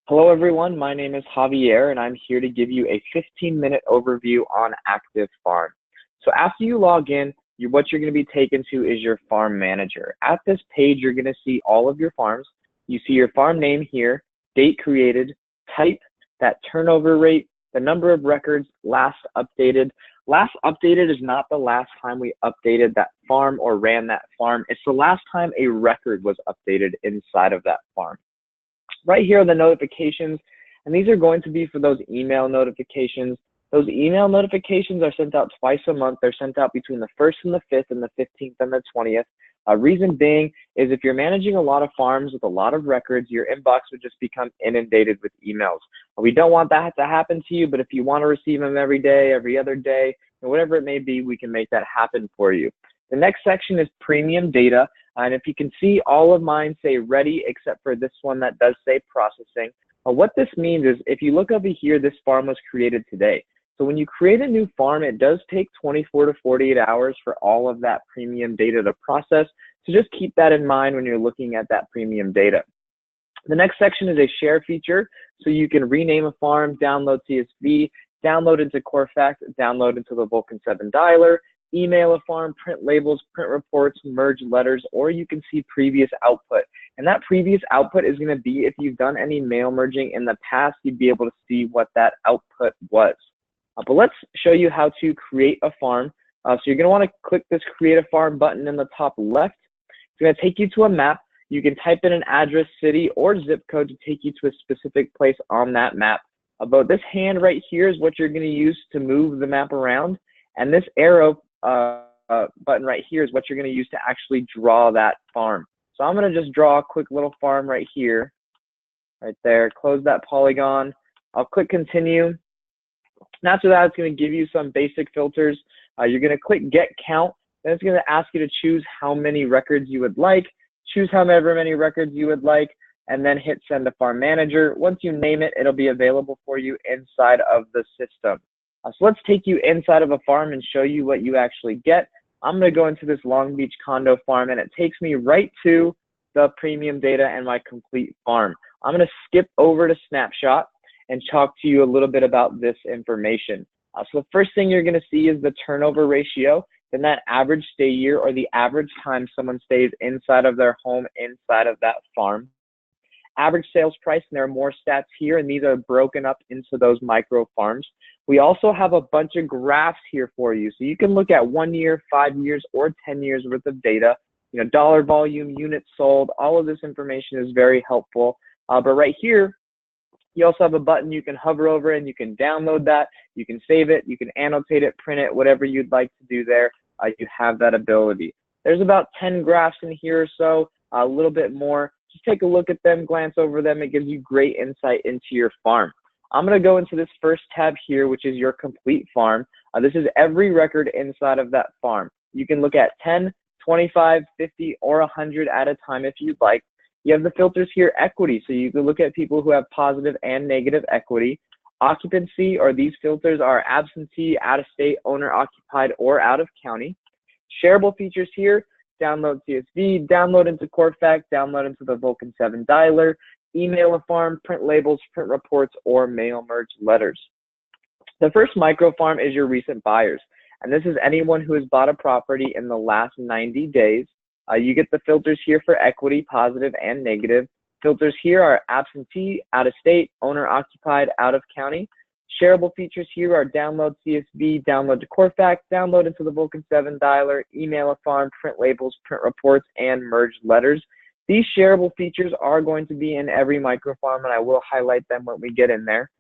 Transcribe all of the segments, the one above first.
Hello everyone, my name is Javier and I'm here to give you a 15-minute overview on Active Farm. So after you log in, what you're going to be taken to is your farm manager. At this page, you're going to see all of your farms. You see your farm name here, date created, type, that turnover rate, the number of records, last updated. Last updated is not the last time we updated that farm or ran that farm. It's the last time a record was updated inside of that farm. Right here are the notifications, and these are going to be for those email notifications. Those email notifications are sent out twice a month. They're sent out between the 1st and the 5th and the 15th and the 20th. Reason being is if you're managing a lot of farms with a lot of records, your inbox would just become inundated with emails. We don't want that to happen to you, but if you want to receive them every day, every other day, or whatever it may be, we can make that happen for you. The next section is premium data. And if you can see, all of mine say ready, except for this one that does say processing. What this means is if you look over here, this farm was created today. So when you create a new farm, it does take 24 to 48 hours for all of that premium data to process. So just keep that in mind when you're looking at that premium data. The next section is a share feature. So you can rename a farm, download CSV, download into Corfax, download into the Vulcan 7 dialer, email a farm, print labels, print reports, merge letters, or you can see previous output. And that previous output is going to be, if you've done any mail merging in the past, you'd be able to see what that output was. But let's show you how to create a farm. So you're going to want to click this create a farm button in the top left. It's going to take you to a map. You can type in an address, city, or zip code to take you to a specific place on that map. But this hand right here is what you're going to use to move the map around. And this arrow button right here is what you're going to use to actually draw that farm. So I'm going to just draw a quick little farm right here, right there, close that polygon. I'll click continue. And after that, it's going to give you some basic filters. You're going to click get count. Then it's going to ask you to choose how many records you would like, choose however many records you would like, and then hit send to farm manager. Once you name it, it'll be available for you inside of the system. So let's take you inside of a farm and show you what you actually get. I'm going to go into this Long Beach condo farm, and it takes me right to the premium data and my complete farm. I'm going to skip over to snapshot and talk to you a little bit about this information. So the first thing you're going to see is the turnover ratio, then that average stay year, or the average time someone stays inside of their home inside of that farm. Average sales price, and there are more stats here, and these are broken up into those micro farms. We also have a bunch of graphs here for you, so you can look at 1 year, 5 years, or 10 years worth of data. You know, dollar volume, units sold, all of this information is very helpful. But right here, you also have a button you can hover over, and you can download that, you can save it, you can annotate it, print it, whatever you'd like to do there. You have that ability. There's about 10 graphs in here or so, a little bit more. Just take a look at them, glance over them. It gives you great insight into your farm. I'm going to go into this first tab here, which is your complete farm. This is every record inside of that farm. You can look at 10, 25, 50, or 100 at a time if you'd like. You have the filters here, equity, so you can look at people who have positive and negative equity. Occupancy, or these filters are absentee, out of state, owner occupied, or out of county. Shareable features here, download CSV, download into Corfax, download into the Vulcan 7 dialer, email a farm, print labels, print reports, or mail merge letters. The first micro farm is your recent buyers, and this is anyone who has bought a property in the last 90 days. You get the filters here for equity, positive and negative. Filters here are absentee, out of state, owner occupied, out of county. Shareable features here are download CSV, download to Corfax, download into the Vulcan 7 dialer, email a farm, print labels, print reports, and merge letters. These shareable features are going to be in every microfarm, and I will highlight them when we get in there.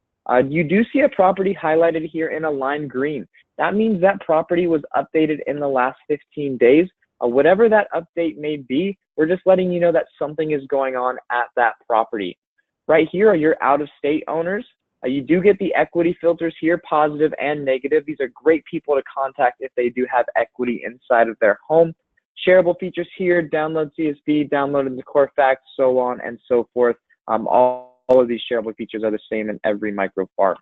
You do see a property highlighted here in a lime green. That means that property was updated in the last 15 days. Whatever that update may be, we're just letting you know that something is going on at that property. Right here are your out-of-state owners. You do get the equity filters here, positive and negative. These are great people to contact if they do have equity inside of their home. Shareable features here, download CSV, download into Corfax, so on and so forth. All of these shareable features are the same in every micro farm.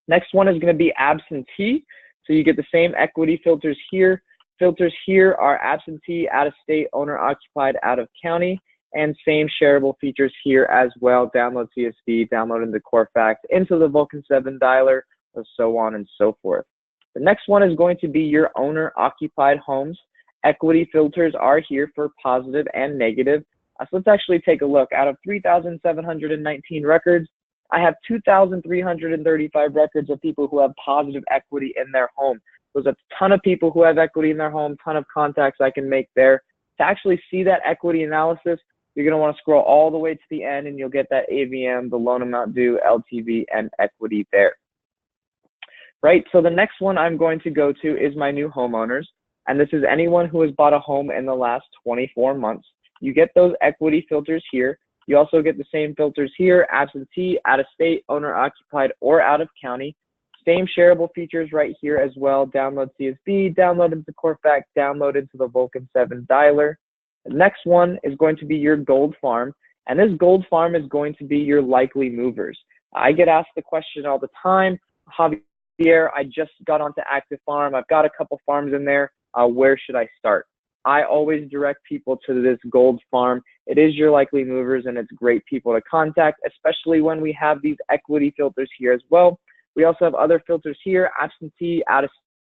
Next one is going to be absentee. So you get the same equity filters here. Filters here are absentee, out of state, owner occupied, out of county. and same shareable features here as well. Download CSV, download into Corfax, into the Vulcan 7 dialer, and so on and so forth. The next one is going to be your owner-occupied homes. Equity filters are here for positive and negative. So let's actually take a look. Out of 3,719 records, I have 2,335 records of people who have positive equity in their home. There's a ton of people who have equity in their home, ton of contacts I can make there. To actually see that equity analysis, you're going to want to scroll all the way to the end, and you'll get that AVM, the loan amount due, LTV, and equity there. Right, so the next one I'm going to go to is my new homeowners, and this is anyone who has bought a home in the last 24 months. You get those equity filters here. You also get the same filters here: absentee, out of state, owner occupied, or out of county. Same shareable features right here as well. Download CSV, download into Corfax, download into the Vulcan 7 dialer. The next one is going to be your gold farm, and this gold farm is going to be your likely movers. I get asked the question all the time, Javier, I just got onto Active Farm. I've got a couple farms in there. Where should I start? I always direct people to this gold farm. It is your likely movers, and it's great people to contact, especially when we have these equity filters here as well. We also have other filters here: absentee, out of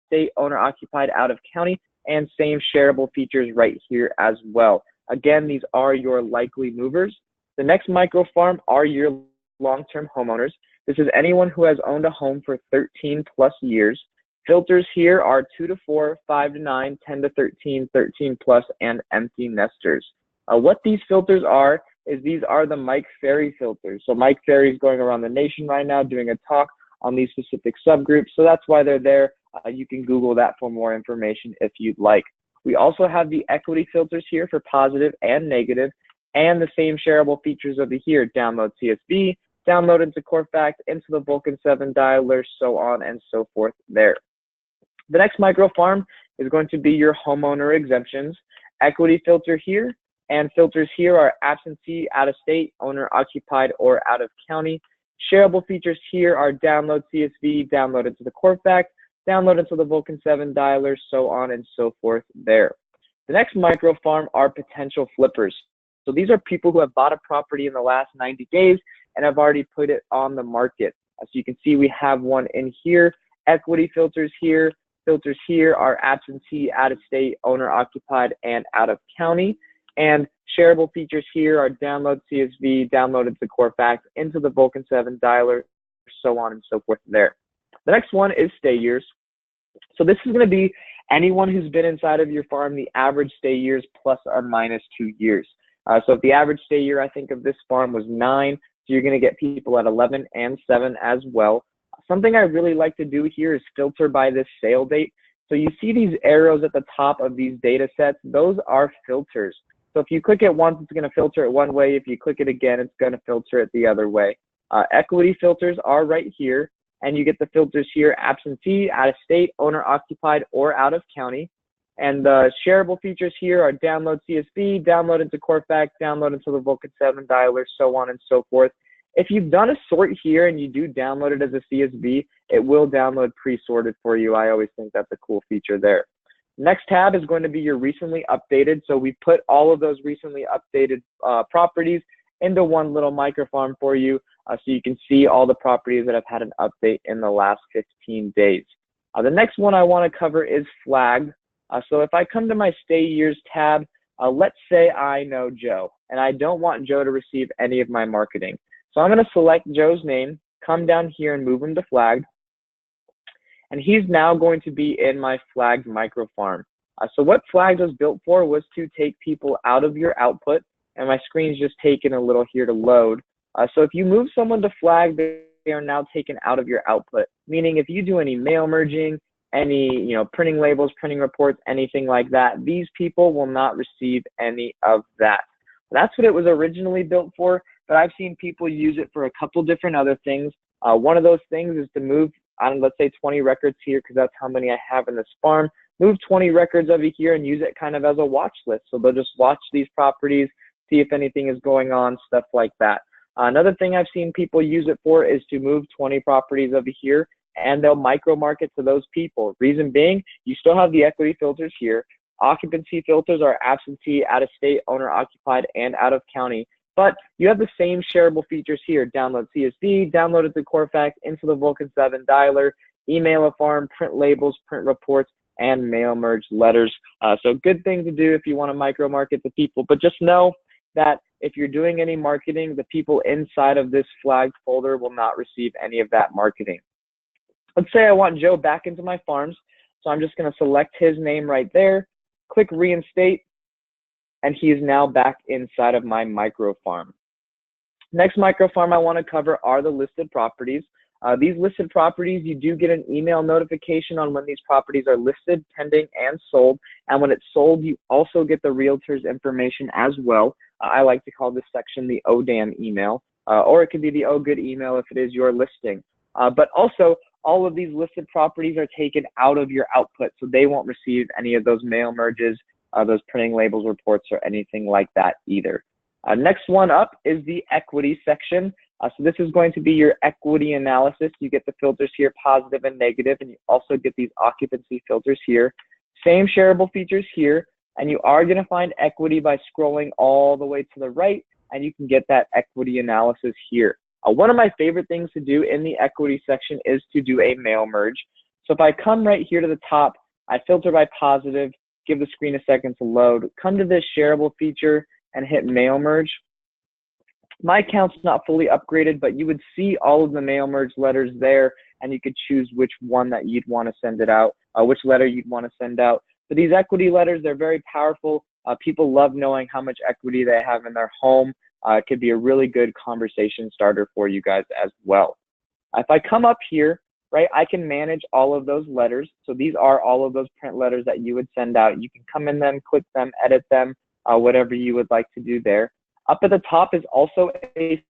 state, owner occupied, out of county, and same shareable features right here as well. Again, these are your likely movers. The next micro farm are your long-term homeowners. This is anyone who has owned a home for 13 plus years. Filters here are 2 to 4, 5 to 9, 10 to 13, 13 plus, and empty nesters. What these filters are is these are the Mike Ferry filters. So Mike Ferry is going around the nation right now doing a talk on these specific subgroups. So that's why they're there. You can Google that for more information if you'd like. We also have the equity filters here for positive and negative, and the same shareable features over here: download CSV, download into Corfax, into the Vulcan 7 dialer, so on and so forth there. The next micro farm is going to be your homeowner exemptions. Equity filter here, and filters here are absentee, out of state, owner occupied, or out of county. Shareable features here are download CSV, download into the Corfax, download into the Vulcan 7 dialer, so on and so forth there. The next micro farm are potential flippers. So these are people who have bought a property in the last 90 days and have already put it on the market. As you can see, we have one in here. Equity filters here. Filters here are absentee, out of state, owner occupied, and out of county. And shareable features here are download CSV, download into Corfax, into the Vulcan 7 dialer, so on and so forth there. The next one is stay years. So this is going to be anyone who's been inside of your farm, the average stay years plus or minus 2 years. So if the average stay year, I think, of this farm was 9, so you're going to get people at 11 and 7 as well. Something I really like to do here is filter by this sale date. So you see these arrows at the top of these data sets. Those are filters. So if you click it once, it's going to filter it one way. If you click it again, it's going to filter it the other way. Equity filters are right here, and you get the filters here: absentee, out of state, owner occupied, or out of county. And the shareable features here are download CSV, download into Corfax, download into the Vulcan 7 dialer, so on and so forth. If you've done a sort here and you do download it as a CSV, it will download pre-sorted for you. I always think that's a cool feature there. Next tab is going to be your recently updated. So we put all of those recently updated properties into one little microfarm for you, so you can see all the properties that have had an update in the last 15 days. The next one I want to cover is flagged. So if I come to my stay years tab, let's say I know Joe, and I don't want Joe to receive any of my marketing. So I'm going to select Joe's name, come down here and move him to flagged. And he's now going to be in my flagged micro farm. So what flagged was built for was to take people out of your output, and my screen's just taking a little here to load. So if you move someone to flagged, they are now taken out of your output, meaning if you do any mail merging, any printing labels, printing reports, anything like that, these people will not receive any of that. That's what it was originally built for, but I've seen people use it for a couple different other things. One of those things is to move, let's say 20 records here, because that's how many I have in this farm. Move 20 records over here and use it kind of as a watch list. So they'll just watch these properties, see if anything is going on, stuff like that. Another thing I've seen people use it for is to move 20 properties over here, and they'll micro market to those people. Reason being, you still have the equity filters here. Occupancy filters are absentee, out of state, owner occupied, and out of county. But you have the same shareable features here. Download CSV, download it to Corfax, into the Vulcan 7 dialer, email a farm, print labels, print reports, and mail merge letters. So good thing to do if you want to micro market the people. But just know that if you're doing any marketing, the people inside of this flagged folder will not receive any of that marketing. Let's say I want Joe back into my farms. So I'm just going to select his name right there, click reinstate, and he is now back inside of my micro farm. Next micro farm I want to cover are the listed properties. These listed properties, you do get an email notification on when these properties are listed, pending, and sold. And when it's sold, you also get the realtor's information as well. I like to call this section the ODAM email, or it could be the OGood email if it is your listing. But also, all of these listed properties are taken out of your output, so they won't receive any of those mail merges, those printing labels reports, or anything like that either. Next one up is the equity section. So this is going to be your equity analysis. You get the filters here, positive and negative, and you also get these occupancy filters here. Same shareable features here, and you are going to find equity by scrolling all the way to the right, and you can get that equity analysis here. One of my favorite things to do in the equity section is to do a mail merge. So if I come right here to the top, I filter by positive, give the screen a second to load, come to this shareable feature and hit mail merge. My account's not fully upgraded, but you would see all of the mail merge letters there, and you could choose which one that you'd want to send it out, which letter you'd want to send out. But these equity letters, they're very powerful. People love knowing how much equity they have in their home. It could be a really good conversation starter for you guys as well. If I come up here, right, I can manage all of those letters. So these are all of those print letters that you would send out. You can come in them, click them, edit them, whatever you would like to do there. Up at the top is also a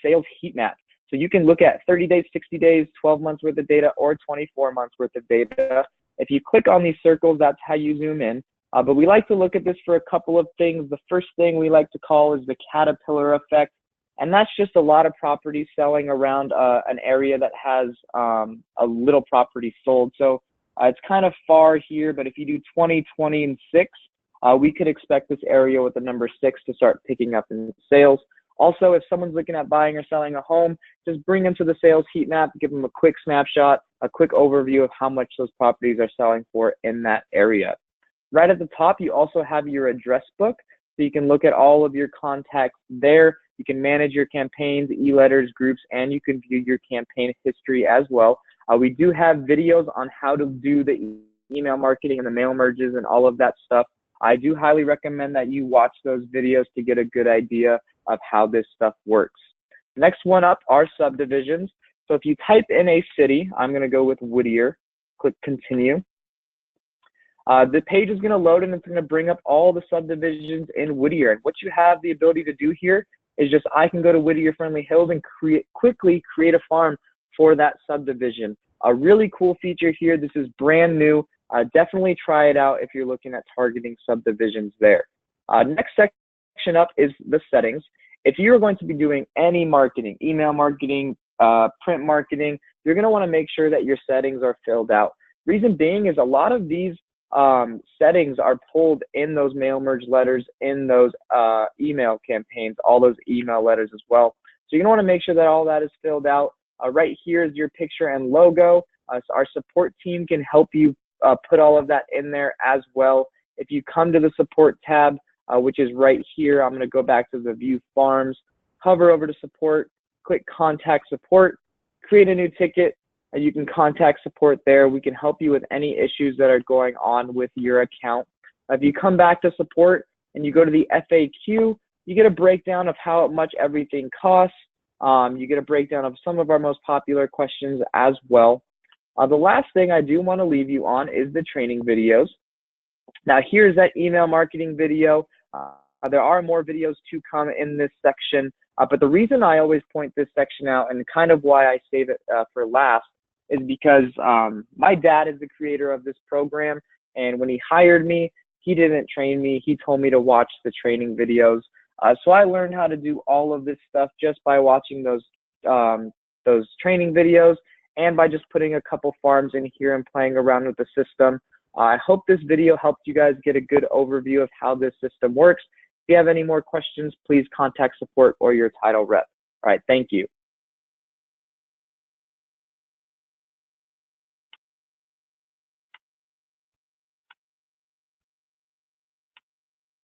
sales heat map. So you can look at 30 days, 60 days, 12 months worth of data, or 24 months worth of data. If you click on these circles, that's how you zoom in. But we like to look at this for a couple of things. The first thing we like to call is the caterpillar effect. And that's just a lot of properties selling around an area that has a little property sold. So it's kind of far here, but if you do 20, 20, and 6, we could expect this area with the number 6 to start picking up in sales. Also, if someone's looking at buying or selling a home, just bring them to the sales heat map, give them a quick snapshot, a quick overview of how much those properties are selling for in that area. Right at the top, you also have your address book, so you can look at all of your contacts there. You can manage your campaigns, e-letters, groups, and you can view your campaign history as well. We do have videos on how to do the email marketing and the mail merges and all of that stuff. I do highly recommend that you watch those videos to get a good idea of how this stuff works. Next one up are subdivisions. So if you type in a city, I'm going to go with Whittier, click continue. The page is going to load and it's going to bring up all the subdivisions in Whittier. And what you have the ability to do here is just I can go to Whittier Friendly Hills and quickly create a farm for that subdivision. A really cool feature here. This is brand new. Definitely try it out if you're looking at targeting subdivisions there. Next section up is the settings. If you're going to be doing any marketing, email marketing, print marketing, you're going to want to make sure that your settings are filled out. Reason being is a lot of these settings are pulled in those mail merge letters, in those email campaigns, all those email letters as well. So you're going to want to make sure that all that is filled out. Right here is your picture and logo. So our support team can help you put all of that in there as well. If you come to the support tab, which is right here, I'm going to go back to the view farms, hover over to support, click contact support, create a new ticket, and you can contact support there. We can help you with any issues that are going on with your account. If you come back to support and you go to the FAQ, you get a breakdown of how much everything costs. You get a breakdown of some of our most popular questions as well. The last thing I do want to leave you on is the training videos. Now here's that email marketing video. There are more videos to come in this section, but the reason I always point this section out and kind of why I save it for last is because my dad is the creator of this program, and when he hired me, he didn't train me. He told me to watch the training videos. So I learned how to do all of this stuff just by watching those training videos and by just putting a couple farms in here and playing around with the system. I hope this video helped you guys get a good overview of how this system works. If you have any more questions, please contact support or your title rep. All right, thank you.